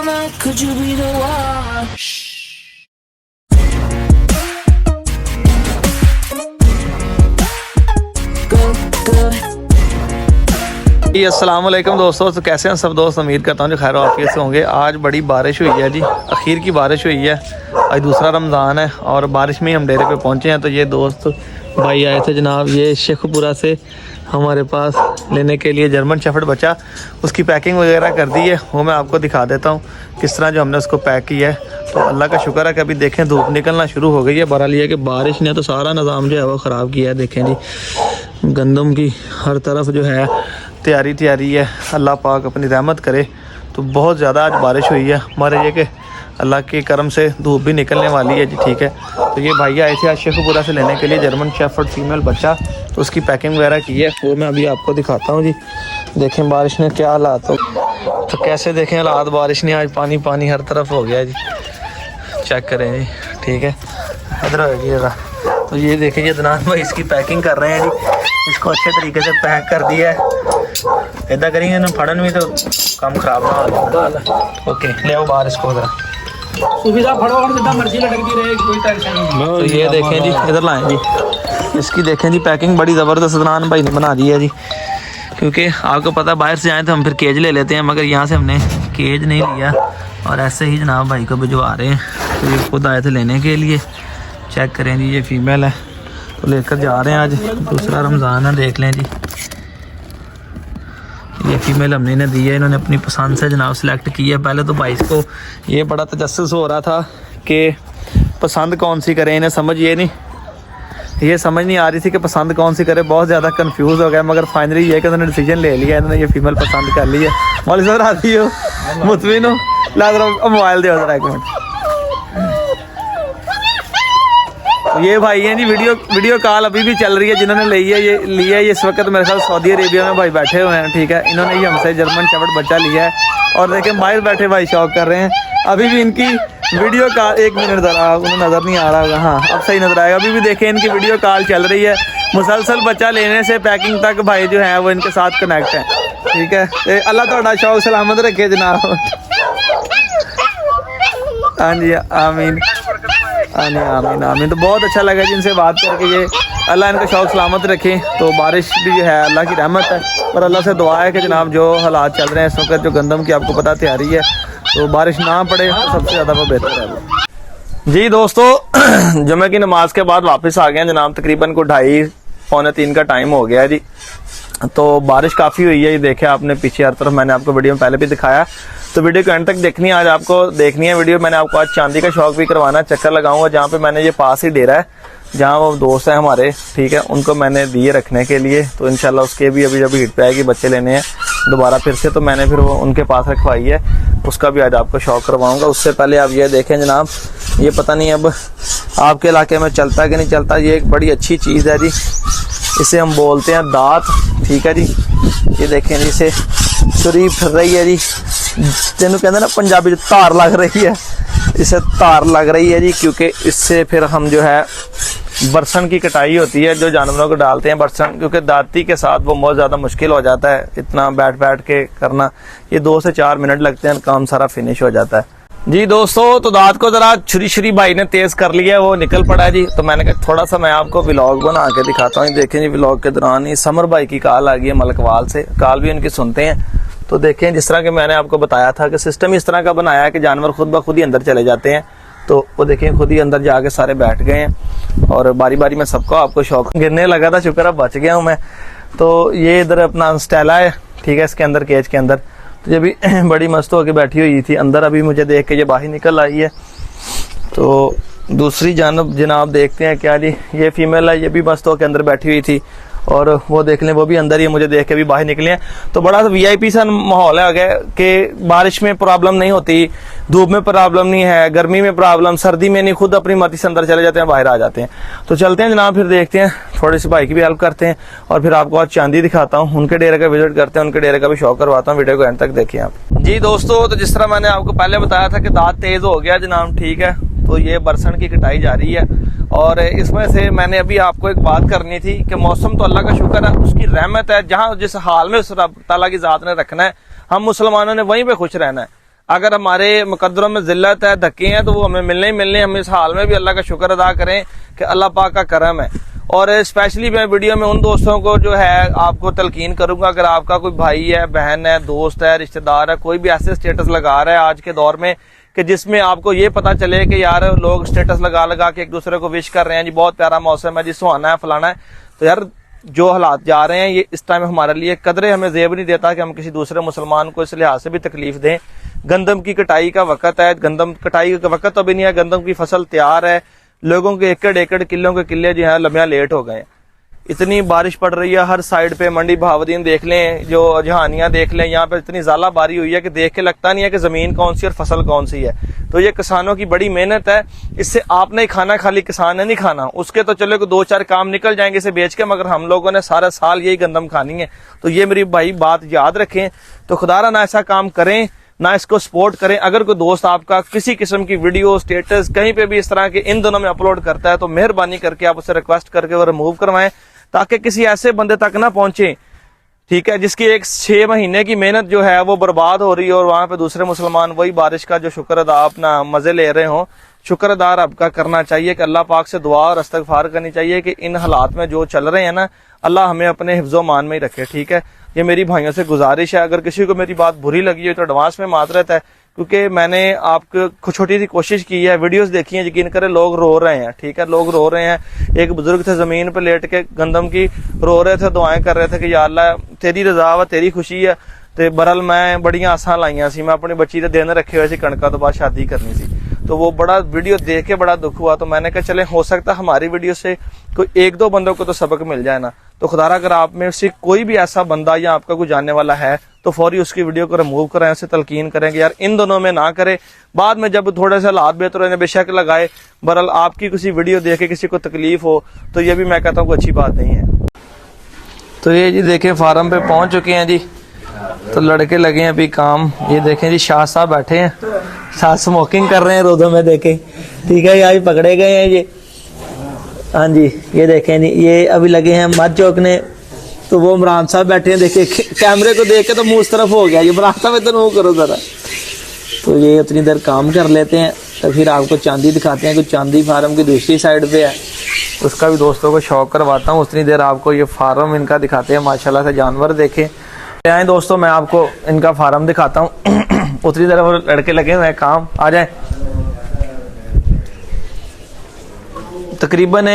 summer, could you be the one? अस्सलाम वालेकुम दोस्तों, तो कैसे हैं सब दोस्त। उम्मीद करता हूँ जो खैर आफियत से होंगे। आज बड़ी बारिश हुई है जी, आखिर की बारिश हुई है। आज दूसरा रमज़ान है और बारिश में ही हम डेरे पे पहुँचे हैं। तो ये दोस्त भाई आए थे जनाब, ये शेखपुरा से हमारे पास लेने के लिए जर्मन शेफर्ड बच्चा। उसकी पैकिंग वगैरह कर दी है, वो मैं आपको दिखा देता हूँ किस तरह जो हमने उसको पैक किया है। तो अल्लाह का शुक्र है कि अभी देखें धूप निकलना शुरू हो गई है। बहरहाल ये कि बारिश ने तो सारा निज़ाम जो है वो ख़राब किया है। देखें जी, गंदम की हर तरफ जो है तैयारी है। अल्लाह पाक अपनी रहमत करे। तो बहुत ज़्यादा आज बारिश हुई है। हमारे ये कि अल्लाह के करम से धूप भी निकलने वाली है जी, ठीक है। तो ये भैया आए थे आज शेखपुरा से लेने के लिए जर्मन शेफर्ड फीमेल बच्चा। तो उसकी पैकिंग वगैरह की है, वो मैं अभी आपको दिखाता हूँ जी। देखें बारिश ने क्या हालात हो, तो कैसे देखें हालात बारिश ने। आज पानी पानी हर तरफ हो गया जी, चेक करें जी, ठीक है। इधर होगी ज़रा। तो ये देखें ये दनान भाई इसकी पैकिंग कर रहे हैं जी। इसको अच्छे तरीके से पैक कर दिया है। इदा करेंगे ना फड़न में तो काम खराब ना हो। ओके ले आओ बाहर इसको ज़रा। सुविधा फड़ो और जितना मर्जी लटकती रहे, कोई टेंशन नहीं। तो ये देखें जी, इधर लाएं जी। इसकी देखें जी पैकिंग बड़ी ज़बरदस्त दनान भाई ने बना दी है जी। क्योंकि आपको पता बाहर से आए तो हम फिर केज ले लेते हैं, मगर यहाँ से हमने केज नहीं लिया और ऐसे ही जनाब भाई को भिजवा रहे हैं। तो ये खुद आए थे लेने के लिए। चेक करें जी, ये फीमेल है तो लेकर जा रहे हैं। आज दूसरा रमज़ान है, देख लें जी। ये फीमेल हमने इन्हें दी है, इन्होंने अपनी पसंद से जनाब सेलेक्ट की है। पहले तो भाई को ये बड़ा तजस्सुस हो रहा था कि पसंद कौन सी करें, इन्हें समझ ये समझ नहीं आ रही थी कि पसंद कौन सी करे। बहुत ज़्यादा कंफ्यूज हो गया, मगर फाइनली ये कि उन्होंने डिसीजन ले लिया, इन्होंने ये फीमेल पसंद कर ली है। मौलवी साहब राजी हो, मुतमिन हो? ला जरा मोबाइल दो जरा एक मिनट। तो ये भाई हैं जी, वीडियो कॉल अभी भी चल रही है। जिन्होंने लिया है ये इस वक्त मेरे ख्याल सऊदी अरेबिया में भाई बैठे हुए हैं, ठीक है। इन्होंने ये हमसे जर्मन शेफर्ड बच्चा लिया है और देखें बाहर बैठे भाई शौक कर रहे हैं। अभी भी इनकी वीडियो कॉल, एक मिनट ज़रा उन्हें नज़र नहीं आ रहा होगा, हाँ अब सही नज़र आएगा। अभी भी देखें इनकी वीडियो कॉल चल रही है। मुसलसल बच्चा लेने से पैकिंग तक भाई जो है वो इनके साथ कनेक्ट है, ठीक है। तो अल्लाह तुहाडा शौक सलामत रखे जनाब। हाँ जी आमीन, आमीन आमीन। तो बहुत अच्छा लगा जी इनसे बात करके। ये अल्लाह इनका शौक सलामत रखे। तो बारिश भी जो है अल्लाह की रहमत है, पर अल्लाह से दुआ है कि जनाब जो हालात चल रहे हैं इस वक्त, जो गंदम की आपको पता तैयारी है, तो बारिश ना पड़े तो सबसे ज़्यादा वो बेहतर है जी। दोस्तों जुमे की नमाज के बाद वापस आ गए जनाब। तकरीबन को 2:30-3 का टाइम हो गया जी। तो बारिश काफ़ी हुई है, ये देखे आपने पीछे हर तरफ। मैंने आपको वीडियो में पहले भी दिखाया, तो वीडियो को एंड तक देखनी है। आज आपको देखनी है वीडियो। मैंने आपको आज चांदी का शौक भी करवाना, चक्कर लगाऊंगा जहाँ पे मैंने ये पास ही डेरा है, जहाँ वो दोस्त हैं हमारे, ठीक है, उनको मैंने दिए रखने के लिए। तो इंशाल्लाह उसके भी अभी जब हीट पे आएगी, बच्चे लेने हैं दोबारा फिर से, तो मैंने फिर वो उनके पास रखवाई है। उसका भी आज आपको शौक करवाऊंगा। उससे पहले आप ये देखें जनाब, ये पता नहीं अब आपके इलाके में चलता कि नहीं चलता, ये एक बड़ी अच्छी चीज़ है जी। इसे हम बोलते हैं दात, ठीक है जी। ये देखें जी, इसे छुरी फिर रही है जी, तेनों कहते हैं ना पंजाबी धार लग रही है, इसे धार लग रही है जी। क्योंकि इससे फिर हम जो है बरसन की कटाई होती है, जो जानवरों को डालते हैं बरसन, क्योंकि दाती के साथ वो बहुत ज़्यादा मुश्किल हो जाता है इतना बैठ के करना। ये 2 से 4 मिनट लगते हैं, काम सारा फिनिश हो जाता है जी। दोस्तों तो दांत को जरा छुरी भाई ने तेज कर लिया है, वो निकल पड़ा है जी। तो मैंने कहा थोड़ा सा मैं आपको व्लॉग बना के दिखाता हूँ। देखें जी, व्लॉग के दौरान ही समर भाई की कॉल आ गई है मलकवाल से। कॉल भी उनकी सुनते हैं। तो देखें जिस तरह के मैंने आपको बताया था कि सिस्टम इस तरह का बनाया है कि जानवर खुद ब खुद ही अंदर चले जाते हैं। तो वो देखें खुद ही अंदर जाके सारे बैठ गए हैं और बारी बारी में सबको आपको शौक गिरने लगा था, शुक्र है बच गया हूँ मैं। तो ये इधर अपना स्टेला है, ठीक है, इसके अंदर केज के अंदर। तो ये भी बड़ी मस्त होकर बैठी हुई थी अंदर। अभी मुझे देख के ये बाहर निकल आई है। तो दूसरी जानब जनाब देखते हैं क्या जी, ये फीमेल है, ये भी मस्त होकर अंदर बैठी हुई थी। और वो देख लें वो भी अंदर ही, मुझे देख के भी बाहर निकले हैं। तो बड़ा VIP सा माहौल है गया कि बारिश में प्रॉब्लम नहीं होती, धूप में प्रॉब्लम नहीं है, गर्मी में प्रॉब्लम, सर्दी में नहीं, खुद अपनी मर्जी से अंदर चले जाते हैं, बाहर आ जाते हैं। तो चलते हैं जनाब, फिर देखते हैं, थोड़ी सी भाई की भी हेल्प करते हैं और फिर आपको आज चांदी दिखाता हूँ, उनके डेरे का विजिट करते हैं, उनके डेरे का भी शौक करवाता हूँ। वीडियो को एंड तक देखिए आप जी। दोस्तों तो जिस तरह मैंने आपको पहले बताया था कि दांत तेज हो गया जनाब, ठीक है। तो ये बरसन की कटाई जारी है और इसमें से मैंने अभी आपको एक बात करनी थी कि मौसम तो अल्लाह का शुक्र है, उसकी रहमत है। जहाँ जिस हाल में उस रब ताला की ज़ात ने रखना है, हम मुसलमानों ने वहीं पे खुश रहना है। अगर हमारे मुकद्दरों में जिल्लत है, धक्के हैं, तो वो हमें मिलने ही मिलने। हम इस हाल में भी अल्लाह का शुक्र अदा करें कि अल्लाह पाक का करम है। और स्पेशली मैं वीडियो में उन दोस्तों को जो है आपको तलकीन करूंगा, अगर आपका कोई भाई है, बहन है, दोस्त है, रिश्तेदार है, कोई भी ऐसे स्टेटस लगा रहा है आज के दौर में कि जिसमें आपको ये पता चले कि यार लोग स्टेटस लगा लगा के एक दूसरे को विश कर रहे हैं, जी बहुत प्यारा मौसम है, जी सुहाना है, फलाना है, तो यार जो हालात जा रहे हैं ये इस टाइम हमारे लिए कदरे हमें जेब नहीं देता कि हम किसी दूसरे मुसलमान को इस लिहाज से भी तकलीफ दें। गंदम की कटाई का वक्त है, गंदम कटाई का वक्त तो भी नहीं है, गंदम की फसल तैयार है, लोगों के एकड़ एकड़ किलों के किले जो है लम्हा लेट हो गए हैं। इतनी बारिश पड़ रही है हर साइड पे, मंडी बहावुद्दीन देख लें, जो जहानियां देख लें, यहाँ पे इतनी ज़्यादा बारी हुई है कि देख के लगता नहीं है कि ज़मीन कौन सी और फसल कौन सी है। तो ये किसानों की बड़ी मेहनत है, इससे आपने खाना खाली किसान ने नहीं खाना, उसके तो चलो 2-4 काम निकल जाएंगे इसे बेच के, मगर हम लोगों ने सारा साल यही गंदम खानी है। तो ये मेरी भाई बात याद रखें। तो खुदारा ना ऐसा काम करें, ना इसको सपोर्ट करें। अगर कोई दोस्त आपका किसी किस्म की वीडियो स्टेटस कहीं पे भी इस तरह के इन दोनों में अपलोड करता है तो मेहरबानी करके आप उसे रिक्वेस्ट करके वो रिमूव करवाएं, ताकि किसी ऐसे बंदे तक ना पहुंचे, ठीक है, जिसकी एक 6 महीने की मेहनत जो है वो बर्बाद हो रही है और वहां पे दूसरे मुसलमान वही बारिश का जो शुक्र अदा अपना मजे ले रहे हो। शुक्र अदा आपका करना चाहिए कि अल्लाह पाक से दुआ और इस्तगफार करनी चाहिए कि इन हालात में जो चल रहे हैं ना, अल्लाह हमें अपने हिफ्ज़ो मान में ही रखे। ठीक है, ये मेरी भाइयों से गुजारिश है। अगर किसी को मेरी बात बुरी लगी हो तो एडवांस में माजरत है, क्योंकि मैंने आपको छोटी सी कोशिश की है, वीडियोस देखी हैं, यकीन करें लोग रो रहे हैं। ठीक है, लोग रो रहे हैं। एक बुजुर्ग थे जमीन पर लेट के गंदम की रो रहे थे, दुआएं कर रहे थे कि या अल्लाह तेरी रजा व तेरी खुशी है। तो बहरहाल मैं बड़ियां आसां लाइया सी, मैं अपनी बच्ची के दिन रखे हुए सी, कणका तो बाद शादी करनी सी, तो वो बड़ा वीडियो देख के बड़ा दुख हुआ। तो मैंने कहा चले हो सकता हमारी वीडियो से कोई 1-2 बंदों को तो सबक मिल जाए ना। तो खुदारा अगर आप में से कोई भी ऐसा बंदा या आपका कोई जानने वाला है तो फौरी उसकी वीडियो को रिमूव करें, उसे तलकीन करेंगे यार इन दोनों में ना करे। बाद में जब थोड़े से हालात बेहतर होने बेशक लगाए, बहरहाल आपकी किसी वीडियो देख के किसी को तकलीफ हो तो ये भी मैं कहता हूँ कोई अच्छी बात नहीं है। तो ये जी देखें फार्म पे पहुंच चुके हैं जी, तो लड़के लगे हैं अभी काम। ये देखें जी शाह साहब बैठे हैं, शाह स्मोकिंग कर रहे हैं रोदों में, देखें। ठीक है, आज पकड़े गए हैं ये। हाँ जी, ये देखें जी, ये अभी लगे हैं मत चौकने। तो वो इमरान साहब बैठे हैं, देखिए कैमरे को देख के तो मुंह उस तरफ हो गया। ये इमरान साहब इधर मुंह करो जरा। तो ये उतनी देर काम कर लेते हैं, तो फिर आपको चांदी दिखाते हैं। कुछ चांदी फार्म की दूसरी साइड पे है, उसका भी दोस्तों को शौक करवाता हूँ। उतनी देर आपको ये फार्म इनका दिखाते हैं, माशाल्लाह से जानवर देखें। आए दोस्तों, मैं आपको इनका फार्म दिखाता हूँ। उतनी देर वो लड़के लगे हुए हैं काम, आ जाए। तकरीबन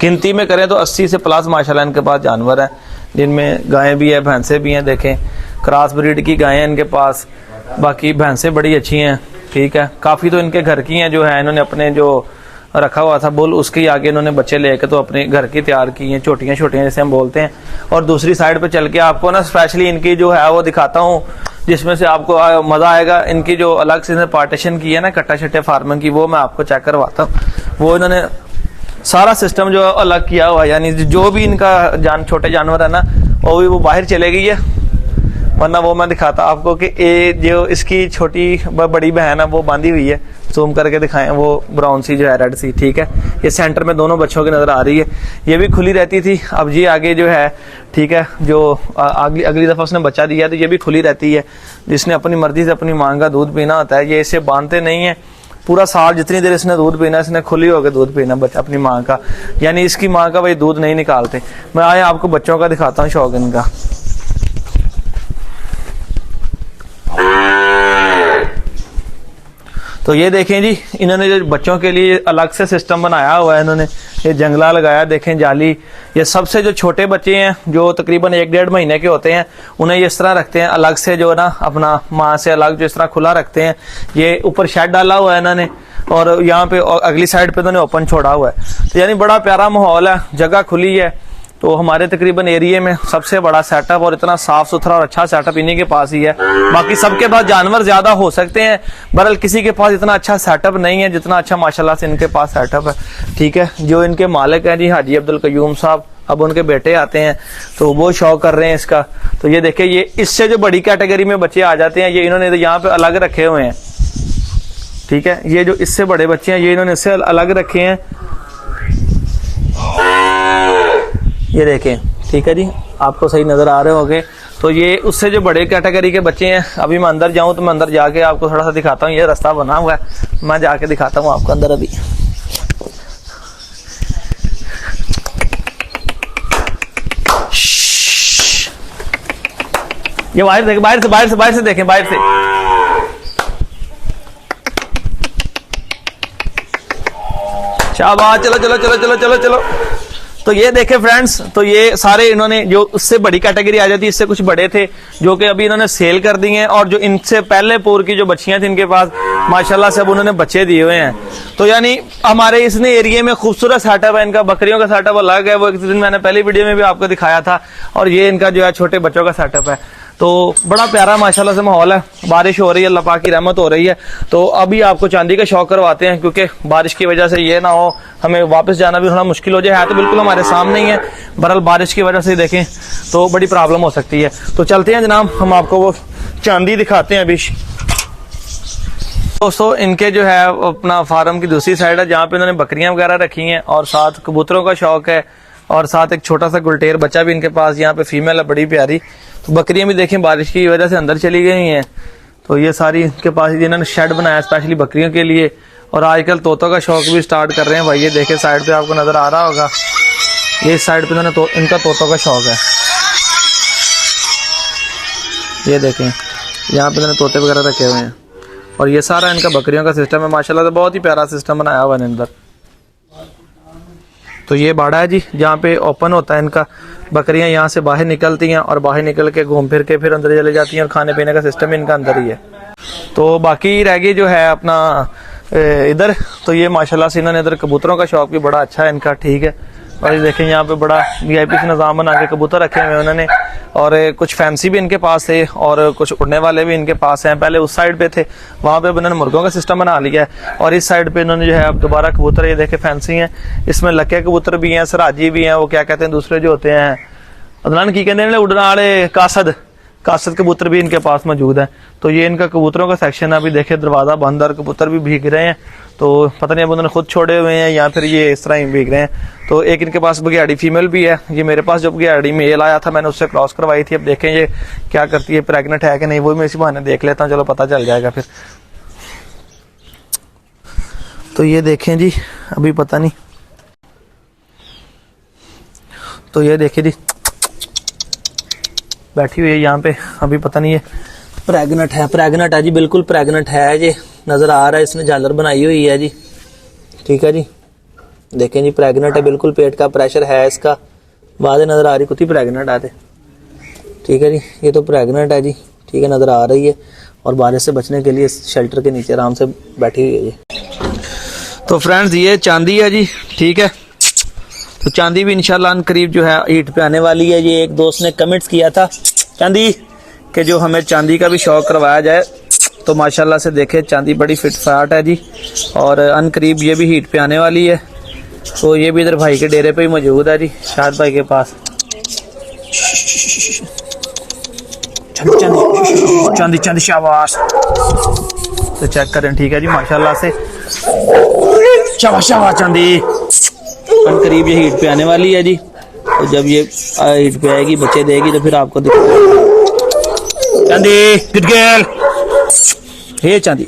गिनती में करें तो 80 से प्लस माशाल्लाह इनके पास जानवर हैं, जिनमें गायें भी है, भैंसें भी हैं। देखें क्रॉस ब्रीड की गायें हैं इनके पास, बाकी भैंसें बड़ी अच्छी हैं। ठीक है, काफ़ी तो इनके घर की हैं, जो है इन्होंने अपने जो रखा हुआ था बुल, उसके आगे इन्होंने बच्चे लेके तो अपने घर की तैयार की हैं, छोटियाँ छोटियाँ जैसे हम बोलते हैं। और दूसरी साइड पे चल के आपको ना स्पेशली इनकी जो है वो दिखाता हूँ, जिसमें से आपको मज़ा आएगा। इनकी जो अलग से पार्टीशन की है ना कट्टा छट्टे फार्मिंग की, वो मैं आपको चेक करवाता हूँ। वो इन्होंने सारा सिस्टम जो अलग किया हुआ है, यानी जो भी इनका छोटे जानवर है ना वो बाहर चले गई है, वरना वो मैं दिखाता आपको कि ये जो इसकी छोटी बड़ी बहन है वो बांधी हुई है। जूम करके दिखाएं, वो ब्राउन सी जो है रेड सी। ठीक है, ये सेंटर में दोनों बच्चों की नज़र आ रही है। ये भी खुली रहती थी, अब ये आगे जो है, ठीक है, जो अगली दफ़ा उसने बच्चा दिया तो ये भी खुली रहती है। जिसने अपनी मर्जी से अपनी माँ का दूध पीना होता है, ये इसे बांधते नहीं है। पूरा साल जितनी देर इसने दूध पीना, इसने खुली होकर दूध पीना बच्चा अपनी माँ का, यानी इसकी माँ का भाई दूध नहीं निकालते। मैं आए आपको बच्चों का दिखाता हूँ शौक इनका। तो ये देखें जी, इन्होंने जो बच्चों के लिए अलग से सिस्टम बनाया हुआ है, इन्होंने ये जंगला लगाया, देखें जाली। ये सबसे जो छोटे बच्चे हैं जो तकरीबन 1-1.5 महीने के होते हैं, उन्हें ये इस तरह रखते हैं अलग से, जो ना अपना माँ से अलग जो इस तरह खुला रखते हैं। ये ऊपर शेड डाला हुआ है इन्होंने, और यहाँ पे अगली साइड पे इन्होंने ओपन छोड़ा हुआ है। तो यानी बड़ा प्यारा माहौल है, जगह खुली है। तो हमारे तकरीबन एरिया में सबसे बड़ा सेटअप और इतना साफ सुथरा और अच्छा सेटअप इन्हीं के पास ही है। बाकी सबके पास जानवर ज्यादा हो सकते हैं, बहरहाल किसी के पास इतना अच्छा सेटअप नहीं है जितना अच्छा माशाल्लाह से इनके पास सेटअप है। ठीक है, जो इनके मालिक हैं जी हाजी अब्दुल कयूम साहब, अब उनके बेटे आते हैं तो वो शौक कर रहे हैं इसका। तो ये देखे, ये इससे जो बड़ी कैटेगरी में बच्चे आ जाते हैं, ये इन्होंने यहाँ पे अलग रखे हुए हैं। ठीक है, ये जो इससे बड़े बच्चे हैं ये इन्होंने इससे अलग रखे हैं, ये देखें। ठीक है जी, आपको सही नजर आ रहे होंगे। तो ये उससे जो बड़े कैटेगरी के बच्चे हैं, अभी मैं अंदर जाऊं तो मैं अंदर जाके आपको थोड़ा सा दिखाता हूँ। ये रास्ता बना हुआ है, मैं जाके दिखाता हूँ आपको अंदर अभी। ये बाहर देखें, बाहर से देखें, बाहर से। शाबाश, चलो चलो चलो चलो चलो चलो। तो ये देखें फ्रेंड्स, तो ये सारे इन्होंने जो उससे बड़ी कैटेगरी आ जाती है, इससे कुछ बड़े थे जो कि अभी इन्होंने सेल कर दिए हैं, और जो इनसे पहले पूर की जो बच्चियां थी इनके पास माशाल्लाह से अब उन्होंने बच्चे दिए हुए हैं। तो यानी हमारे इसने एरिया में खूबसूरत सेटअप है इनका। बकरियों का सेटअप अलग है, वो एक दिन मैंने पहली वीडियो में भी आपको दिखाया था, और ये इनका जो है छोटे बच्चों का सेटअप है। तो बड़ा प्यारा माशाल्लाह से माहौल है, बारिश हो रही है, अल्लाह पाक की रहमत हो रही है। तो अभी आपको चांदी का शौक करवाते हैं, क्योंकि बारिश की वजह से ये ना हो हमें वापस जाना भी थोड़ा मुश्किल हो जाए। है तो बिल्कुल हमारे सामने ही है, बहरहाल बारिश की वजह से देखें तो बड़ी प्रॉब्लम हो सकती है। तो चलते हैं जनाब, हम आपको वो चांदी दिखाते हैं अभी। दोस्तों इनके जो है अपना फार्म की दूसरी साइड है, जहाँ पे इन्होंने बकरियां वगैरह रखी हैं, और साथ कबूतरों का शौक है, और साथ एक छोटा सा गुलटेर बच्चा भी इनके पास यहाँ पे फीमेल है, बड़ी प्यारी। तो बकरियां भी देखें बारिश की वजह से अंदर चली गई हैं। तो ये सारी इनके पास इन्होंने शेड बनाया स्पेशली बकरियों के लिए, और आजकल तोतों का शौक भी स्टार्ट कर रहे हैं भाई। ये देखें साइड पे आपको नजर आ रहा होगा, ये साइड पे इन्होंने इनका तोतों का शौक है। ये देखें यहाँ पे इन्होंने तोते वगैरह रखे हुए हैं, और ये सारा इनका बकरियों का सिस्टम है माशाल्लाह से, बहुत ही प्यारा सिस्टम बनाया हुआ है अंदर। तो ये बाड़ा है जी, जहाँ पे ओपन होता है इनका, बकरियां यहाँ से बाहर निकलती हैं और बाहर निकल के घूम फिर के फिर अंदर चले जाती हैं, और खाने पीने का सिस्टम इनका अंदर ही है। तो बाकी रह गई जो है अपना इधर, तो ये माशाल्लाह से इन्होंने इधर कबूतरों का शौक भी बड़ा अच्छा है इनका, ठीक है। और ये देखें यहाँ पे बड़ा VIP से निज़ाम बना के कबूतर रखे हुए हैं उन्होंने, और कुछ फैंसी भी इनके पास थे और कुछ उड़ने वाले भी इनके पास हैं। पहले उस साइड पे थे, वहाँ पे उन्होंने मुर्गों का सिस्टम बना लिया है, और इस साइड पे इन्होंने जो है अब दोबारा कबूतर, ये देखे फैंसी हैं, इसमें लक्के कबूतर भी हैं, सराजी भी हैं, वो क्या कहते हैं दूसरे जो होते हैं अदनान की कहते हैं उड़ने वाले, कासद कबूतर भी इनके पास मौजूद है। तो ये इनका कबूतरों का सेक्शन है। अभी देखे दरवाजा बंद और कबूतर भी भीग रहे हैं, तो पता नहीं अब उन्होंने खुद छोड़े हुए हैं या फिर ये इस तरह ही भीग रहे हैं। तो एक इनके पास बघियाड़ी फीमेल भी है, ये मेरे पास जो बघियाड़ी मेल आया था मैंने उससे क्रॉस करवाई थी। अब देखें ये क्या करती है, प्रेग्नेंट है कि नहीं, वो मैं इसी बहाने देख लेता हूँ, चलो पता चल जाएगा फिर। तो ये देखें जी, अभी पता नहीं, तो ये देखें जी बैठी हुई है यहाँ पे, अभी पता नहीं है प्रेग्नेंट है जी, बिल्कुल प्रेग्नेंट है जी, नजर आ रहा है, इसने झालर बनाई हुई है जी, ठीक है जी। देखें जी प्रेग्नेंट है, बिल्कुल पेट का प्रेशर है इसका, बात नजर आ रही, कुछ प्रेग्नेंट आते, ठीक है जी। ये तो प्रेग्नेंट है जी, ठीक है, नजर आ रही है, और बारिश से बचने के लिए शेल्टर के नीचे आराम से बैठी हुई है जी। तो फ्रेंड्स ये चांदी है जी, ठीक है। तो चांदी भी इंशाल्लाह करीब जो है ईद पे आने वाली है। ये एक दोस्त ने कमेंट्स किया था चांदी कि जो हमें चांदी का भी शौक करवाया जाए, तो माशाल्लाह से देखे चांदी बड़ी फिट फाट है जी, और अनकरीब ये भी हीट पे आने वाली है। तो ये भी इधर भाई के डेरे पे ही मौजूद है जी, शाद भाई के पास। चांदी चांदी शाबाश, तो चेक करें, ठीक है जी माशाल्लाह से, शाबाश शाबाश चांदी। करीब ये हीट पे आने वाली है जी, तो जब ये हीट पे आएगी बच्चे देगी तो फिर आपको दिखाऊंगा। चांदी गुड गर्ल, हे चांदी।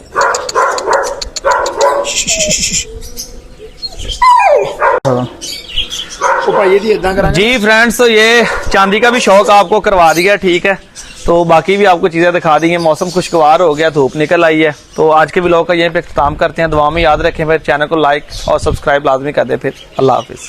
जी फ्रेंड्स, तो ये चांदी का भी शौक आपको करवा दिया, ठीक है। तो बाकी भी आपको चीज़ें दिखा दी हैं। मौसम खुशगवार हो गया, धूप निकल आई है। तो आज के व्लॉग का यहीं पे इख्तिताम करते हैं। दुआ में याद रखें, फिर चैनल को लाइक और सब्सक्राइब लाजमी कर दें। फिर अल्लाह हाफिज़।